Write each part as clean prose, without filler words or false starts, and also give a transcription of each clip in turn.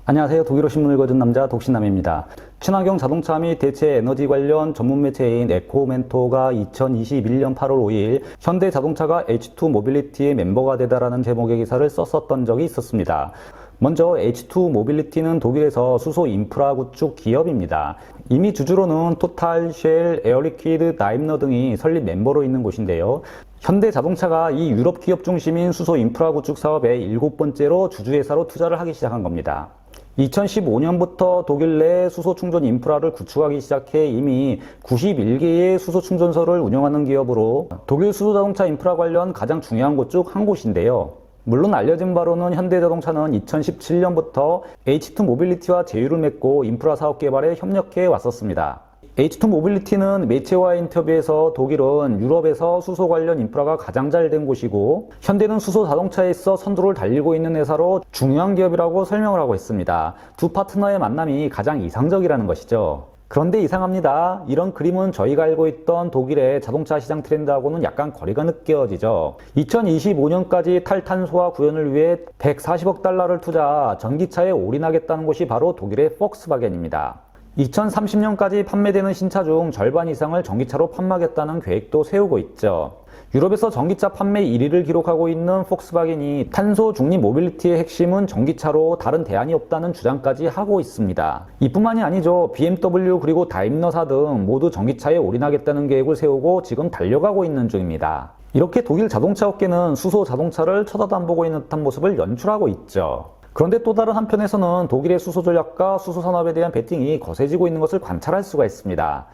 안녕하세요. 독일어 신문 읽어준 남자 독신남입니다. 친환경 자동차 및 대체 에너지 관련 전문 매체인 에코멘토가 2021년 8월 5일 현대자동차가 H2 모빌리티의 member가 되다라는 제목의 기사를 썼었던 적이 있었습니다. 먼저 H2 모빌리티는 독일에서 수소 인프라 구축 기업입니다. 이미 주주로는 토탈, 쉘, 에어리퀴드, 다임러 등이 설립 멤버로 있는 곳인데요. 현대자동차가 이 유럽 기업 중심인 수소 인프라 구축 사업에 7번째로 주주회사로 투자를 하기 시작한 겁니다. 2015년부터 독일 내 수소 충전 인프라를 구축하기 시작해 이미 91개의 수소 충전소를 운영하는 기업으로 독일 수소 자동차 인프라 관련 가장 중요한 곳 중 한 곳인데요. 물론 알려진 바로는 현대자동차는 2017년부터 H2 모빌리티와 제휴를 맺고 인프라 사업 개발에 협력해 왔었습니다. H2 모빌리티는 매체와의 인터뷰에서 독일은 유럽에서 수소 관련 인프라가 가장 잘 된 곳이고 현대는 수소 자동차에 있어 선두를 달리고 있는 회사로 중요한 기업이라고 설명을 하고 있습니다. 두 파트너의 만남이 가장 이상적이라는 것이죠. 그런데 이상합니다. 이런 그림은 저희가 알고 있던 독일의 자동차 시장 트렌드하고는 약간 거리가 느껴지죠. 2025년까지 탈탄소화 구현을 위해 140억 달러를 투자, 전기차에 올인하겠다는 곳이 바로 독일의 폭스바겐입니다. 2030년까지 판매되는 신차 중 절반 이상을 전기차로 판매하겠다는 계획도 세우고 있죠. 유럽에서 전기차 판매 1위를 기록하고 있는 폭스바겐이 탄소 중립 모빌리티의 핵심은 전기차로 다른 대안이 없다는 주장까지 하고 있습니다. 이뿐만이 아니죠. BMW 그리고 다임러사 등 모두 전기차에 올인하겠다는 계획을 세우고 지금 달려가고 있는 중입니다. 이렇게 독일 자동차 업계는 수소 자동차를 쳐다도 안 보고 있는 듯한 모습을 연출하고 있죠. 그런데 또 다른 한편에서는 독일의 수소 전략과 수소 산업에 대한 베팅이 거세지고 있는 것을 관찰할 수가 있습니다.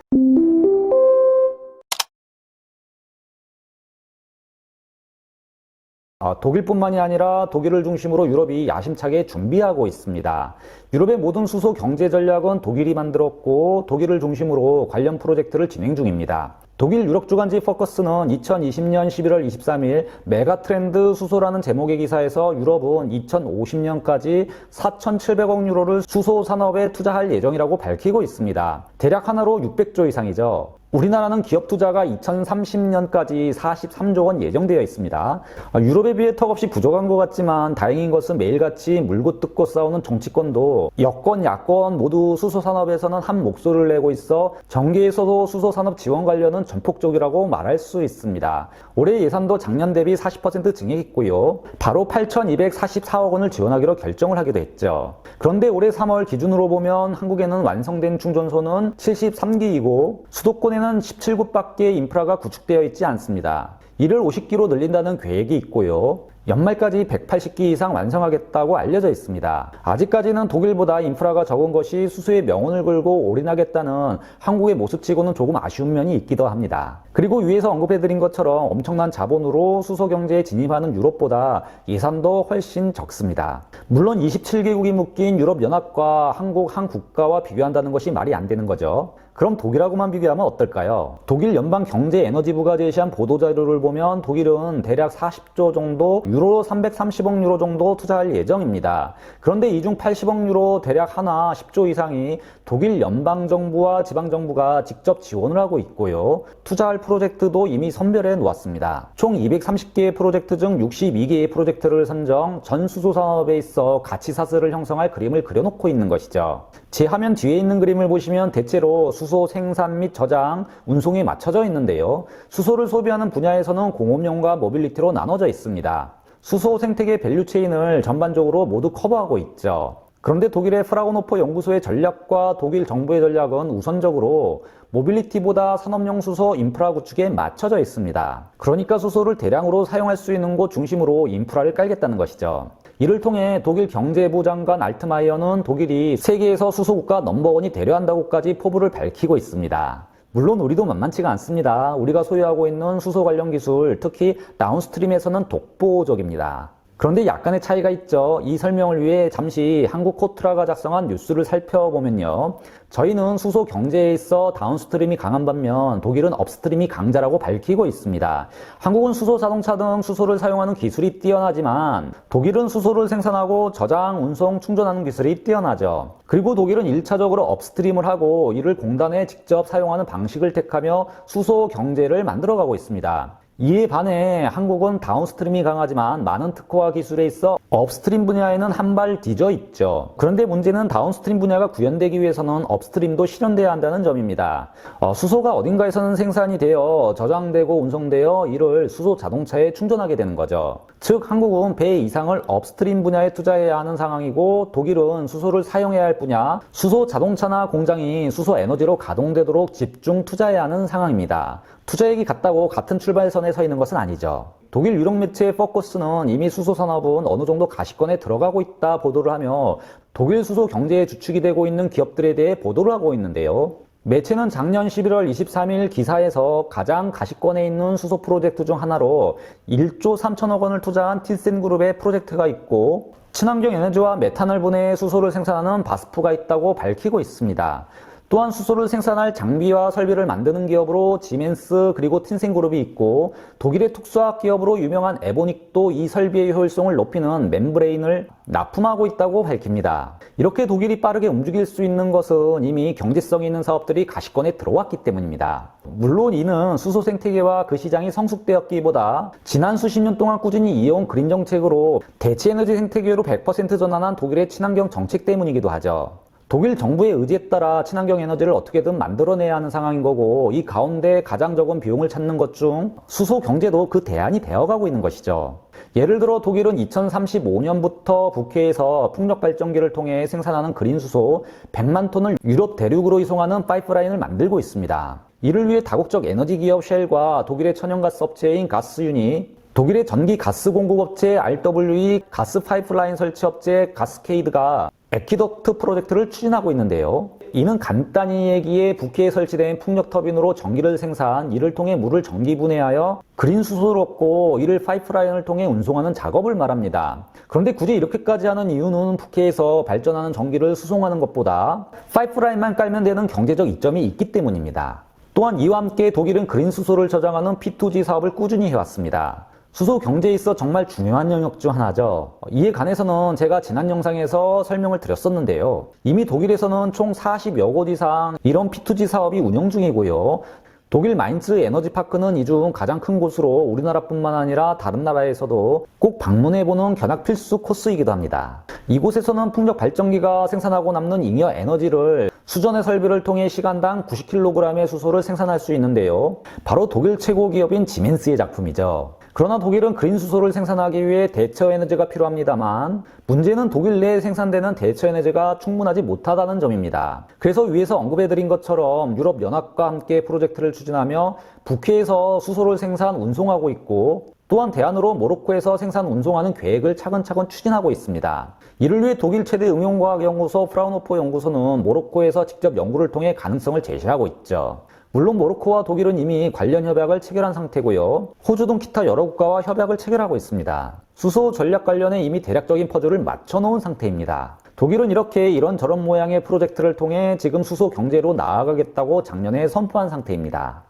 독일뿐만이 아니라 독일을 중심으로 유럽이 야심차게 준비하고 있습니다. 유럽의 모든 수소 경제 전략은 독일이 만들었고 독일을 중심으로 관련 프로젝트를 진행 중입니다. 독일 유럽 주간지 포커스는 2020년 11월 23일 메가트렌드 수소라는 제목의 기사에서 유럽은 2050년까지 4,700억 유로를 수소 산업에 투자할 예정이라고 밝히고 있습니다. 대략 하나로 600조 이상이죠. 우리나라는 기업 투자가 2030년까지 43조 원 예정되어 있습니다. 유럽에 비해 턱없이 부족한 것 같지만 다행인 것은 매일같이 물고 뜯고 싸우는 정치권도 여권, 야권 모두 수소 산업에서는 한 목소리를 내고 있어 정계에서도 수소 산업 지원 관련은 전폭적이라고 말할 수 있습니다. 올해 예산도 작년 대비 40% 증액했고요. 바로 8,244억 원을 지원하기로 결정을 하기도 했죠. 그런데 올해 3월 기준으로 보면 한국에는 완성된 충전소는 73기이고 수도권에는 17곳밖에 인프라가 구축되어 있지 않습니다. 이를 50기로 늘린다는 계획이 있고요. 연말까지 180기 이상 완성하겠다고 알려져 있습니다. 아직까지는 독일보다 인프라가 적은 것이 수소의 명운을 걸고 올인하겠다는 한국의 모습치고는 조금 아쉬운 면이 있기도 합니다. 그리고 위에서 언급해드린 것처럼 엄청난 자본으로 수소 경제에 진입하는 유럽보다 예산도 훨씬 적습니다. 물론 27개국이 묶인 유럽연합과 한국 한 국가와 비교한다는 것이 말이 안 되는 거죠. 그럼 독일하고만 비교하면 어떨까요? 독일 연방경제에너지부가 제시한 보도자료를 보면 독일은 대략 40조 정도, 유로 330억 유로 정도 투자할 예정입니다. 그런데 이 중 80억 유로 대략 하나 10조 이상이 독일 연방정부와 지방정부가 직접 지원을 하고 있고요. 투자할 프로젝트도 이미 선별해 놓았습니다. 총 230개의 프로젝트 중 62개의 프로젝트를 선정, 전 수소 산업에 있어 가치사슬을 형성할 그림을 그려놓고 있는 것이죠. 제 화면 뒤에 있는 그림을 보시면 대체로 수소 생산 및 저장, 운송에 맞춰져 있는데요. 수소를 소비하는 분야에서는 공업용과 모빌리티로 나눠져 있습니다. 수소 생태계 밸류체인을 전반적으로 모두 커버하고 있죠. 그런데 독일의 프라우노퍼 연구소의 전략과 독일 정부의 전략은 우선적으로 모빌리티보다 산업용 수소 인프라 구축에 맞춰져 있습니다. 그러니까 수소를 대량으로 사용할 수 있는 곳 중심으로 인프라를 깔겠다는 것이죠. 이를 통해 독일 경제부 장관 알트마이어는 독일이 세계에서 수소국가 넘버원이 되려 한다고까지 포부를 밝히고 있습니다. 물론 우리도 만만치가 않습니다. 우리가 소유하고 있는 수소 관련 기술, 특히 다운스트림에서는 독보적입니다. 그런데 약간의 차이가 있죠. 이 설명을 위해 잠시 한국 코트라가 작성한 뉴스를 살펴보면요. 저희는 수소 경제에 있어 다운스트림이 강한 반면 독일은 업스트림이 강자라고 밝히고 있습니다. 한국은 수소 자동차 등 수소를 사용하는 기술이 뛰어나지만 독일은 수소를 생산하고 저장, 운송, 충전하는 기술이 뛰어나죠. 그리고 독일은 1차적으로 업스트림을 하고 이를 공단에 직접 사용하는 방식을 택하며 수소 경제를 만들어가고 있습니다. 이에 반해 한국은 다운스트림이 강하지만 많은 특허와 기술에 있어 업스트림 분야에는 한 발 뒤져 있죠. 그런데 문제는 다운스트림 분야가 구현되기 위해서는 업스트림도 실현돼야 한다는 점입니다. 수소가 어딘가에서는 생산이 되어 저장되고 운송되어 이를 수소 자동차에 충전하게 되는 거죠. 즉 한국은 배 이상을 업스트림 분야에 투자해야 하는 상황이고 독일은 수소를 사용해야 할 분야, 수소 자동차나 공장이 수소 에너지로 가동되도록 집중 투자해야 하는 상황입니다. 투자액이 같다고 같은 출발선에 서 있는 것은 아니죠. 독일 유력 매체의 포커스는 이미 수소 산업은 어느 정도 가시권에 들어가고 있다 보도를 하며 독일 수소 경제의 주축이 되고 있는 기업들에 대해 보도를 하고 있는데요. 매체는 작년 11월 23일 기사에서 가장 가시권에 있는 수소 프로젝트 중 하나로 1조 3천억 원을 투자한 틸센그룹의 프로젝트가 있고 친환경 에너지와 메탄올 분해의 수소를 생산하는 바스프가 있다고 밝히고 있습니다. 또한 수소를 생산할 장비와 설비를 만드는 기업으로 지멘스 그리고 틴센그룹이 있고 독일의 특수화학 기업으로 유명한 에보닉도 이 설비의 효율성을 높이는 멤브레인을 납품하고 있다고 밝힙니다. 이렇게 독일이 빠르게 움직일 수 있는 것은 이미 경제성 있는 사업들이 가시권에 들어왔기 때문입니다. 물론 이는 수소 생태계와 그 시장이 성숙되었기보다 지난 수십 년 동안 꾸준히 이어온 그린 정책으로 대체 에너지 생태계로 100% 전환한 독일의 친환경 정책 때문이기도 하죠. 독일 정부의 의지에 따라 친환경 에너지를 어떻게든 만들어내야 하는 상황인 거고 이 가운데 가장 적은 비용을 찾는 것 중 수소 경제도 그 대안이 되어가고 있는 것이죠. 예를 들어 독일은 2035년부터 북해에서 풍력 발전기를 통해 생산하는 그린 수소 100만 톤을 유럽 대륙으로 이송하는 파이프라인을 만들고 있습니다. 이를 위해 다국적 에너지 기업 쉘과 독일의 천연가스 업체인 가스유니, 독일의 전기 가스 공급업체 RWE 가스 파이프라인 설치 업체 가스케이드가 에키덕트 프로젝트를 추진하고 있는데요. 이는 간단히 얘기해 북해에 설치된 풍력 터빈으로 전기를 생산, 이를 통해 물을 전기 분해하여 그린 수소를 얻고 이를 파이프라인을 통해 운송하는 작업을 말합니다. 그런데 굳이 이렇게까지 하는 이유는 북해에서 발전하는 전기를 수송하는 것보다 파이프라인만 깔면 되는 경제적 이점이 있기 때문입니다. 또한 이와 함께 독일은 그린 수소를 저장하는 P2G 사업을 꾸준히 해왔습니다. 수소 경제에 있어 정말 중요한 영역 중 하나죠. 이에 관해서는 제가 지난 영상에서 설명을 드렸었는데요. 이미 독일에서는 총 40여 곳 이상 이런 P2G 사업이 운영 중이고요. 독일 마인츠 에너지파크는 이 중 가장 큰 곳으로 우리나라뿐만 아니라 다른 나라에서도 꼭 방문해보는 견학 필수 코스이기도 합니다. 이곳에서는 풍력 발전기가 생산하고 남는 잉여 에너지를 수전의 설비를 통해 시간당 90kg의 수소를 생산할 수 있는데요. 바로 독일 최고 기업인 지멘스의 작품이죠. 그러나 독일은 그린 수소를 생산하기 위해 대체 에너지가 필요합니다만 문제는 독일 내에 생산되는 대체 에너지가 충분하지 못하다는 점입니다. 그래서 위에서 언급해드린 것처럼 유럽연합과 함께 프로젝트를 추진하며 북해에서 수소를 생산, 운송하고 있고 또한 대안으로 모로코에서 생산, 운송하는 계획을 차근차근 추진하고 있습니다. 이를 위해 독일 최대 응용과학연구소 프라운호퍼 연구소는 모로코에서 직접 연구를 통해 가능성을 제시하고 있죠. 물론 모로코와 독일은 이미 관련 협약을 체결한 상태고요. 호주 등 기타 여러 국가와 협약을 체결하고 있습니다. 수소 전략 관련해 이미 대략적인 퍼즐을 맞춰놓은 상태입니다. 독일은 이렇게 이런저런 모양의 프로젝트를 통해 지금 수소 경제로 나아가겠다고 작년에 선포한 상태입니다.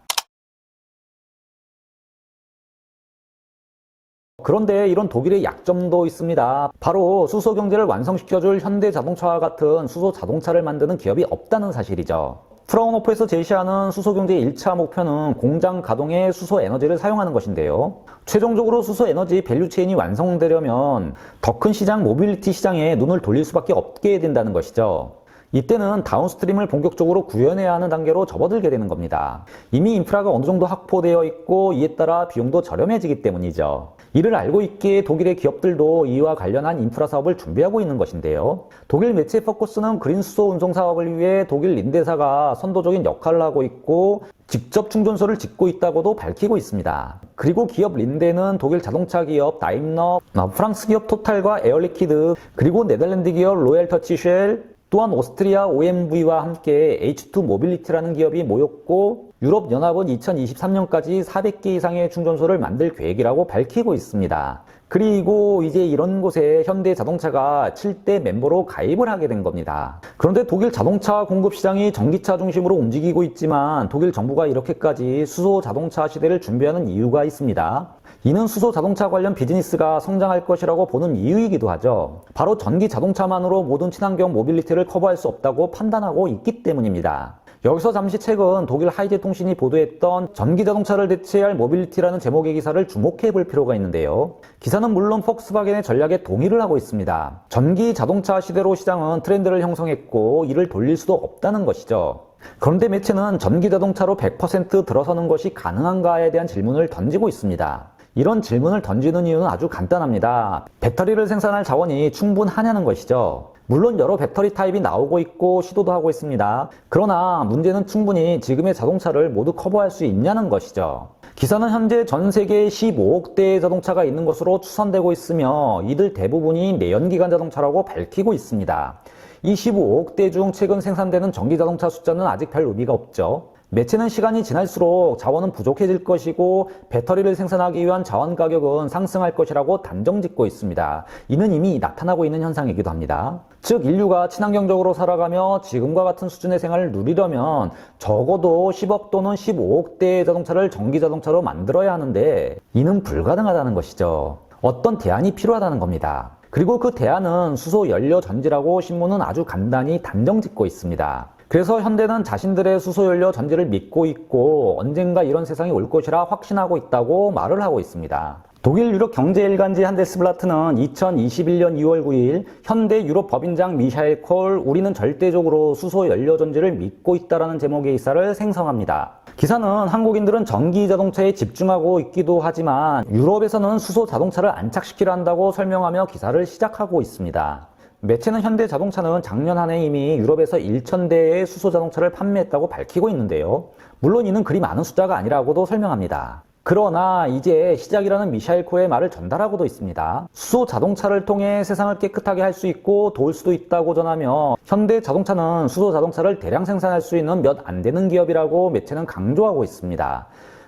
그런데 이런 독일의 약점도 있습니다. 바로 수소 경제를 완성시켜줄 현대자동차와 같은 수소 자동차를 만드는 기업이 없다는 사실이죠. 프라운호퍼에서 제시하는 수소 경제의 1차 목표는 공장 가동에 수소 에너지를 사용하는 것인데요. 최종적으로 수소 에너지 밸류체인이 완성되려면 더 큰 시장 모빌리티 시장에 눈을 돌릴 수밖에 없게 된다는 것이죠. 이때는 다운스트림을 본격적으로 구현해야 하는 단계로 접어들게 되는 겁니다. 이미 인프라가 어느 정도 확보되어 있고 이에 따라 비용도 저렴해지기 때문이죠. 이를 알고 있기에 독일의 기업들도 이와 관련한 인프라 사업을 준비하고 있는 것인데요. 독일 매체 포커스는 그린 수소 운송 사업을 위해 독일 린데사가 선도적인 역할을 하고 있고 직접 충전소를 짓고 있다고도 밝히고 있습니다. 그리고 기업 린데는 독일 자동차 기업 다임러, 프랑스 기업 토탈과 에어리퀴드, 그리고 네덜란드 기업 로얄 터치 쉘, 또한 오스트리아 OMV와 함께 H2 모빌리티라는 기업이 모였고 유럽연합은 2023년까지 400개 이상의 충전소를 만들 계획이라고 밝히고 있습니다. 그리고 이제 이런 곳에 현대자동차가 7대 멤버로 가입을 하게 된 겁니다. 그런데 독일 자동차 공급 시장이 전기차 중심으로 움직이고 있지만 독일 정부가 이렇게까지 수소 자동차 시대를 준비하는 이유가 있습니다. 이는 수소 자동차 관련 비즈니스가 성장할 것이라고 보는 이유이기도 하죠. 바로 전기 자동차만으로 모든 친환경 모빌리티를 커버할 수 없다고 판단하고 있기 때문입니다. 여기서 잠시 최근 독일 하이제 통신이 보도했던 전기 자동차를 대체할 모빌리티라는 제목의 기사를 주목해 볼 필요가 있는데요. 기사는 물론 폭스바겐의 전략에 동의를 하고 있습니다. 전기 자동차 시대로 시장은 트렌드를 형성했고 이를 돌릴 수도 없다는 것이죠. 그런데 매체는 전기 자동차로 100% 들어서는 것이 가능한가에 대한 질문을 던지고 있습니다. 이런 질문을 던지는 이유는 아주 간단합니다. 배터리를 생산할 자원이 충분하냐는 것이죠. 물론 여러 배터리 타입이 나오고 있고 시도도 하고 있습니다. 그러나 문제는 충분히 지금의 자동차를 모두 커버할 수 있냐는 것이죠. 기사는 현재 전 세계에 15억 대의 자동차가 있는 것으로 추산되고 있으며 이들 대부분이 내연기관 자동차라고 밝히고 있습니다. 이 15억 대 중 최근 생산되는 전기자동차 숫자는 아직 별 의미가 없죠. 매체는 시간이 지날수록 자원은 부족해질 것이고 배터리를 생산하기 위한 자원 가격은 상승할 것이라고 단정짓고 있습니다. 이는 이미 나타나고 있는 현상이기도 합니다. 즉 인류가 친환경적으로 살아가며 지금과 같은 수준의 생활을 누리려면 적어도 10억 또는 15억 대의 자동차를 전기자동차로 만들어야 하는데 이는 불가능하다는 것이죠. 어떤 대안이 필요하다는 겁니다. 그리고 그 대안은 수소 연료 전지라고 신문은 아주 간단히 단정짓고 있습니다. 그래서 현대는 자신들의 수소연료 전지를 믿고 있고 언젠가 이런 세상이 올 것이라 확신하고 있다고 말을 하고 있습니다. 독일 유럽 경제일간지 한데스블라트는 2021년 2월 9일 현대 유럽 법인장 미샤엘 콜 우리는 절대적으로 수소연료 전지를 믿고 있다라는 제목의 기사를 생성합니다. 기사는 한국인들은 전기 자동차에 집중하고 있기도 하지만 유럽에서는 수소 자동차를 안착시키려 한다고 설명하며 기사를 시작하고 있습니다. 매체는 현대 자동차는 작년 한 해 이미 유럽에서 1,000대의 수소 자동차를 판매했다고 밝히고 있는데요. 물론 이는 그리 많은 숫자가 아니라고도 설명합니다. 그러나 이제 시작이라는 미샤엘 콜의 말을 전달하고도 있습니다. 수소 자동차를 통해 세상을 깨끗하게 할 수 있고 도울 수도 있다고 전하며 현대 자동차는 수소 자동차를 대량 생산할 수 있는 몇 안 되는 기업이라고 매체는 강조하고 있습니다.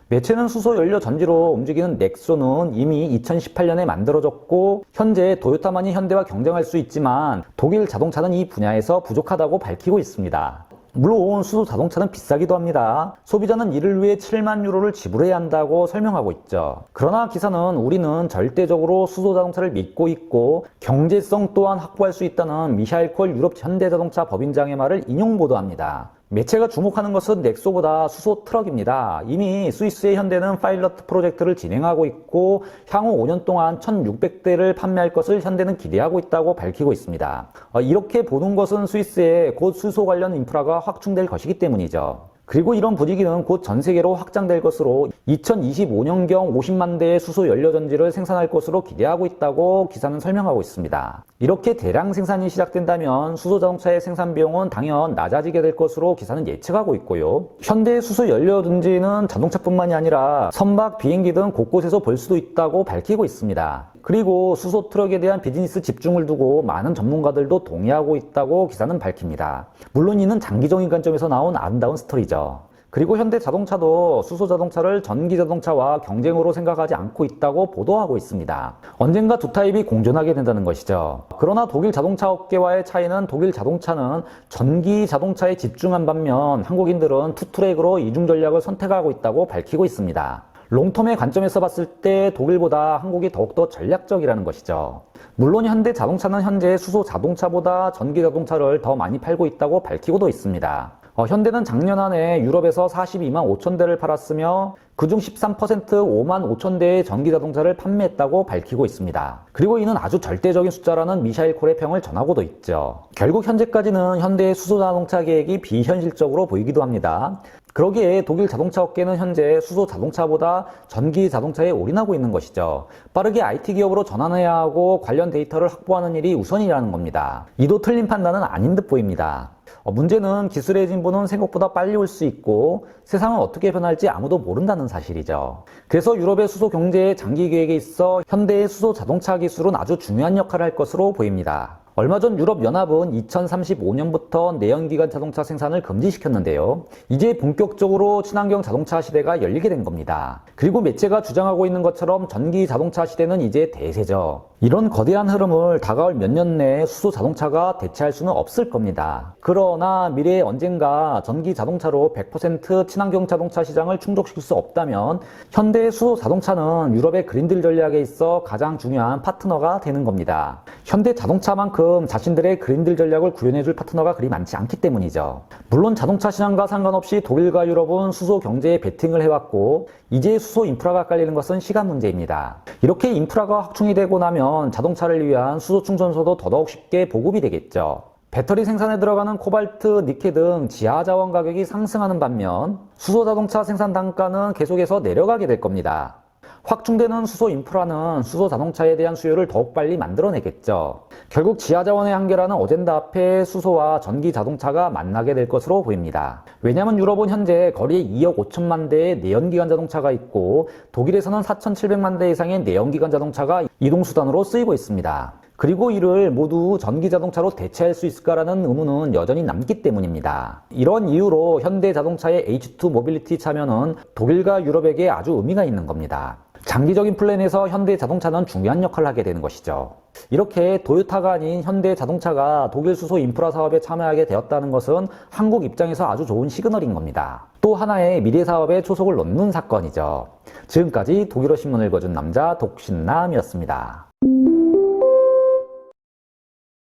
매체는 수소 연료 전지로 움직이는 넥소는 이미 2018년에 만들어졌고 현재 도요타만이 현대와 경쟁할 수 있지만 독일 자동차는 이 분야에서 부족하다고 밝히고 있습니다. 물론 수소 자동차는 비싸기도 합니다. 소비자는 이를 위해 7만 유로를 지불해야 한다고 설명하고 있죠. 그러나 기사는 우리는 절대적으로 수소 자동차를 믿고 있고 경제성 또한 확보할 수 있다는 미샤엘 콜 유럽 현대자동차 법인장의 말을 인용 보도합니다. 매체가 주목하는 것은 넥소보다 수소 트럭입니다. 이미 스위스의 현대는 파일럿 프로젝트를 진행하고 있고 향후 5년 동안 1,600대를 판매할 것을 현대는 기대하고 있다고 밝히고 있습니다. 이렇게 보는 것은 스위스에 곧 수소 관련 인프라가 확충될 것이기 때문이죠. 그리고 이런 분위기는 곧 전 세계로 확장될 것으로 2025년경 50만 대의 수소 연료 전지를 생산할 것으로 기대하고 있다고 기사는 설명하고 있습니다. 이렇게 대량 생산이 시작된다면 수소 자동차의 생산 비용은 당연 낮아지게 될 것으로 기사는 예측하고 있고요. 현대의 수소 연료 전지는 자동차뿐만이 아니라 선박, 비행기 등 곳곳에서 볼 수도 있다고 밝히고 있습니다. 그리고 수소 트럭에 대한 비즈니스 집중을 두고 많은 전문가들도 동의하고 있다고 기사는 밝힙니다. 물론 이는 장기적인 관점에서 나온 아름다운 스토리죠. 그리고 현대 자동차도 수소 자동차를 전기 자동차와 경쟁으로 생각하지 않고 있다고 보도하고 있습니다. 언젠가 두 타입이 공존하게 된다는 것이죠. 그러나 독일 자동차 업계와의 차이는 독일 자동차는 전기 자동차에 집중한 반면 한국인들은 투트랙으로 이중 전략을 선택하고 있다고 밝히고 있습니다. 롱텀의 관점에서 봤을 때 독일보다 한국이 더욱더 전략적이라는 것이죠. 물론 현대 자동차는 현재 수소 자동차보다 전기 자동차를 더 많이 팔고 있다고 밝히고도 있습니다. 현대는 작년 한 해 유럽에서 42만 5천 대를 팔았으며 그중 13% 5만 5천 대의 전기 자동차를 판매했다고 밝히고 있습니다. 그리고 이는 아주 절대적인 숫자라는 미샤엘 콜의 평을 전하고도 있죠. 결국 현재까지는 현대의 수소 자동차 계획이 비현실적으로 보이기도 합니다. 그러기에 독일 자동차 업계는 현재 수소 자동차보다 전기 자동차에 올인하고 있는 것이죠. 빠르게 IT 기업으로 전환해야 하고 관련 데이터를 확보하는 일이 우선이라는 겁니다. 이도 틀린 판단은 아닌 듯 보입니다. 문제는 기술의 진보는 생각보다 빨리 올 수 있고 세상은 어떻게 변할지 아무도 모른다는 사실이죠. 그래서 유럽의 수소 경제의 장기 계획에 있어 현대의 수소 자동차 기술은 아주 중요한 역할을 할 것으로 보입니다. 얼마 전 유럽연합은 2035년부터 내연기관 자동차 생산을 금지시켰는데요. 이제 본격적으로 친환경 자동차 시대가 열리게 된 겁니다. 그리고 매체가 주장하고 있는 것처럼 전기 자동차 시대는 이제 대세죠. 이런 거대한 흐름을 다가올 몇 년 내에 수소 자동차가 대체할 수는 없을 겁니다. 그러나 미래에 언젠가 전기 자동차로 100% 친환경 자동차 시장을 충족시킬 수 없다면 현대의 수소 자동차는 유럽의 그린딜 전략에 있어 가장 중요한 파트너가 되는 겁니다. 현대 자동차만큼 그만큼 자신들의 그린딜 전략을 구현해줄 파트너가 그리 많지 않기 때문이죠. 물론 자동차 시장과 상관없이 독일과 유럽은 수소 경제에 베팅을 해왔고 이제 수소 인프라가 깔리는 것은 시간 문제입니다. 이렇게 인프라가 확충이 되고 나면 자동차를 위한 수소 충전소도 더더욱 쉽게 보급이 되겠죠. 배터리 생산에 들어가는 코발트, 니켈 등 지하 자원 가격이 상승하는 반면 수소 자동차 생산 단가는 계속해서 내려가게 될 겁니다. 확충되는 수소 인프라는 수소 자동차에 대한 수요를 더욱 빨리 만들어내겠죠. 결국 지하 자원의 한계라는 어젠다 앞에 수소와 전기 자동차가 만나게 될 것으로 보입니다. 왜냐하면 유럽은 현재 거리에 2억 5천만 대의 내연기관 자동차가 있고 독일에서는 4,700만 대 이상의 내연기관 자동차가 이동수단으로 쓰이고 있습니다. 그리고 이를 모두 전기 자동차로 대체할 수 있을까라는 의문은 여전히 남기 때문입니다. 이런 이유로 현대 자동차의 H2 모빌리티 참여는 독일과 유럽에게 아주 의미가 있는 겁니다. 장기적인 플랜에서 현대 자동차는 중요한 역할을 하게 되는 것이죠. 이렇게 토요타가 아닌 현대 자동차가 독일 수소 인프라 사업에 참여하게 되었다는 것은 한국 입장에서 아주 좋은 시그널인 겁니다. 또 하나의 미래 사업에 초석을 놓는 사건이죠. 지금까지 독일어 신문을 읽어준 남자 독신남이었습니다.